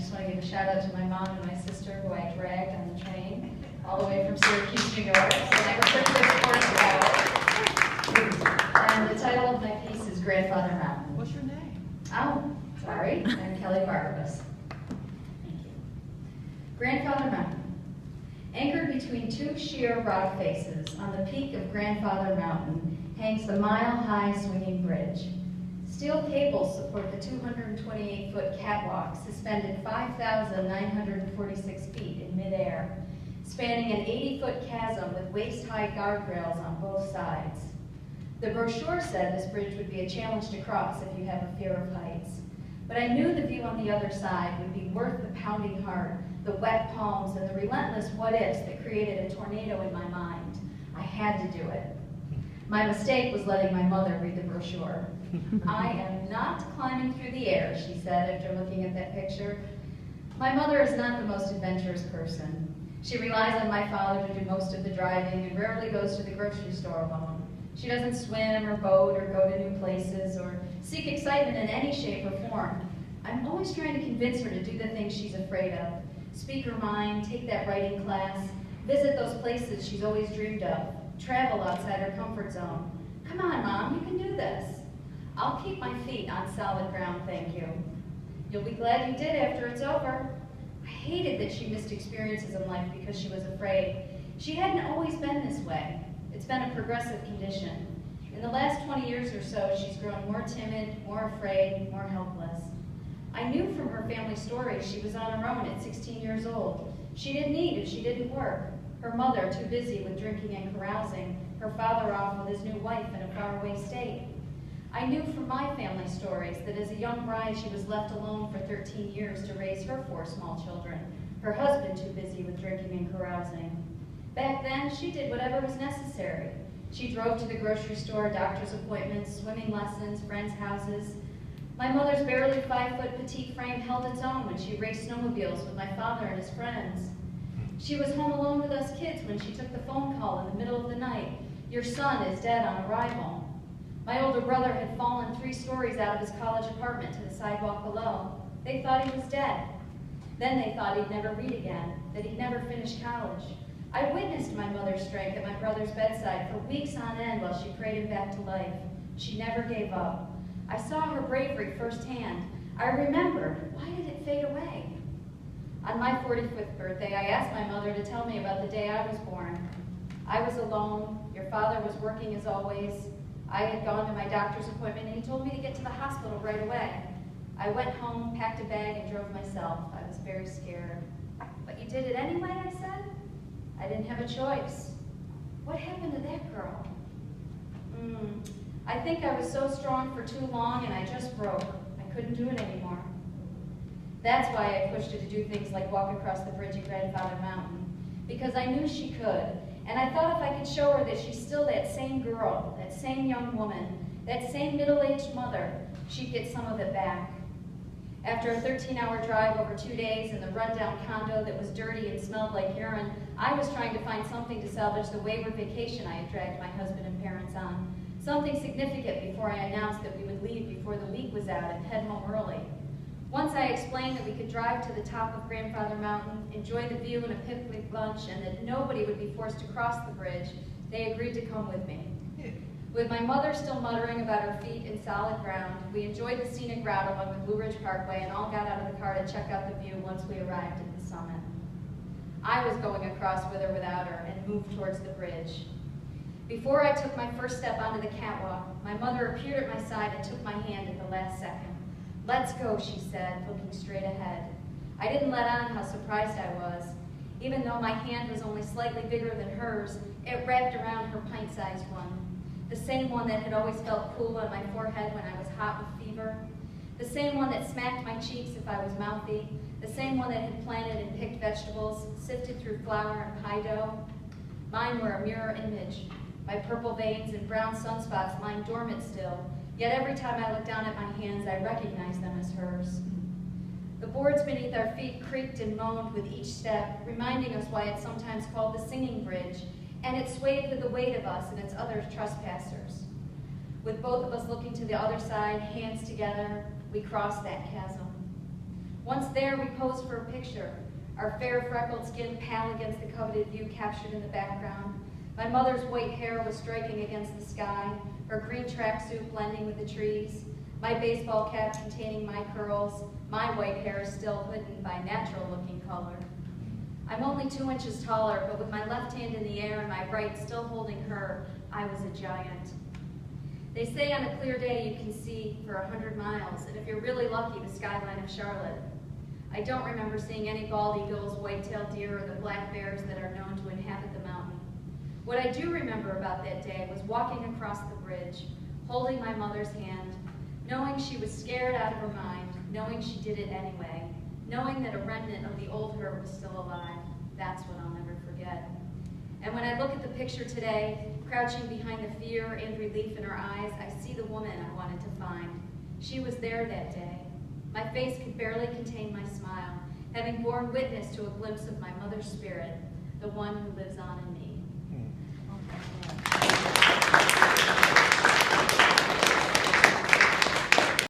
just want to give a shout out to my mom and my sister who I dragged on the train all the way from Syracuse, New York. So they were pretty good sports about it. And the title of my piece is Grandfather Mountain. What's your name? Oh, sorry. I'm Kelly Barbas. Thank you. Grandfather Mountain. Anchored between two sheer rock faces on the peak of Grandfather Mountain hangs the mile-high swinging bridge. Steel cables support the 228-foot catwalk suspended 5,946 feet in midair, spanning an 80-foot chasm with waist-high guardrails on both sides. The brochure said this bridge would be a challenge to cross if you have a fear of heights. But I knew the view on the other side would be worth the pounding heart, the wet palms, and the relentless what-ifs that created a tornado in my mind. I had to do it. My mistake was letting my mother read the brochure. I am not climbing through the air, she said after looking at that picture. My mother is not the most adventurous person. She relies on my father to do most of the driving and rarely goes to the grocery store alone. She doesn't swim or boat or go to new places or seek excitement in any shape or form. I'm always trying to convince her to do the things she's afraid of. Speak her mind, take that writing class, visit those places she's always dreamed of, travel outside her comfort zone. Come on, Mom, you can do this. I'll keep my feet on solid ground, thank you. You'll be glad you did after it's over. I hated that she missed experiences in life because she was afraid. She hadn't always been this way. It's been a progressive condition. In the last 20 years or so, she's grown more timid, more afraid, more helpless. I knew from her family stories she was on her own at 16 years old. She didn't eat if she didn't work. Her mother too busy with drinking and carousing, her father off with his new wife in a faraway state. I knew from my family stories that as a young bride she was left alone for 13 years to raise her 4 small children, her husband too busy with drinking and carousing. Back then, she did whatever was necessary. She drove to the grocery store, doctor's appointments, swimming lessons, friends' houses. My mother's barely 5-foot petite frame held its own when she raced snowmobiles with my father and his friends. She was home alone with us kids when she took the phone call in the middle of the night. Your son is dead on arrival. My older brother had fallen 3 stories out of his college apartment to the sidewalk below. They thought he was dead. Then they thought he'd never read again, that he'd never finish college. I witnessed my mother's strength at my brother's bedside for weeks on end while she prayed him back to life. She never gave up. I saw her bravery firsthand. I remembered. Why did it fade away? On my 45th birthday, I asked my mother to tell me about the day I was born. I was alone. Your father was working as always. I had gone to my doctor's appointment and he told me to get to the hospital right away. I went home, packed a bag, and drove myself. I was very scared. But you did it anyway, I said? I didn't have a choice. What happened to that girl? I think I was so strong for too long and I just broke. I couldn't do it anymore. That's why I pushed her to do things like walk across the bridge at Grandfather Mountain, because I knew she could. And I thought if I could show her that she's still that same girl, that same young woman, that same middle-aged mother, she'd get some of it back. After a 13-hour drive over 2 days in the rundown condo that was dirty and smelled like urine, I was trying to find something to salvage the wayward vacation I had dragged my husband and parents on. Something significant before I announced that we would leave before the week was out and head home early. Once I explained that we could drive to the top of Grandfather Mountain, enjoy the view and a picnic lunch, and that nobody would be forced to cross the bridge, they agreed to come with me. With my mother still muttering about her feet in solid ground, we enjoyed the scenic route along the Blue Ridge Parkway and all got out of the car to check out the view once we arrived at the summit. I was going across with or without her and moved towards the bridge. Before I took my first step onto the catwalk, my mother appeared at my side and took my hand at the last second. "Let's go," she said, looking straight ahead. I didn't let on how surprised I was. Even though my hand was only slightly bigger than hers, it wrapped around her pint-sized one. The same one that had always felt cool on my forehead when I was hot with fever. The same one that smacked my cheeks if I was mouthy. The same one that had planted and picked vegetables, sifted through flour and pie dough. Mine were a mirror image. My purple veins and brown sunspots lying dormant still, yet every time I looked down at my hands, I recognized them as hers. The boards beneath our feet creaked and moaned with each step, reminding us why it's sometimes called the Singing Bridge, and it swayed with the weight of us and its other trespassers. With both of us looking to the other side, hands together, we crossed that chasm. Once there, we posed for a picture, our fair freckled skin pale against the coveted view captured in the background. My mother's white hair was striking against the sky, her green tracksuit blending with the trees, my baseball cap containing my curls, my white hair still hidden by natural-looking color. I'm only 2 inches taller, but with my left hand in the air and my right still holding her, I was a giant. They say on a clear day you can see for 100 miles, and if you're really lucky, the skyline of Charlotte. I don't remember seeing any bald eagles, white-tailed deer, or the black bears that are known to inhabit the mountain. What I do remember about that day was walking across the bridge, holding my mother's hand, knowing she was scared out of her mind, knowing she did it anyway, knowing that a remnant of the old her was still alive. That's what I'll never forget. And when I look at the picture today, crouching behind the fear and relief in her eyes, I see the woman I wanted to find. She was there that day. My face could barely contain my smile, having borne witness to a glimpse of my mother's spirit, the one who lives on in me.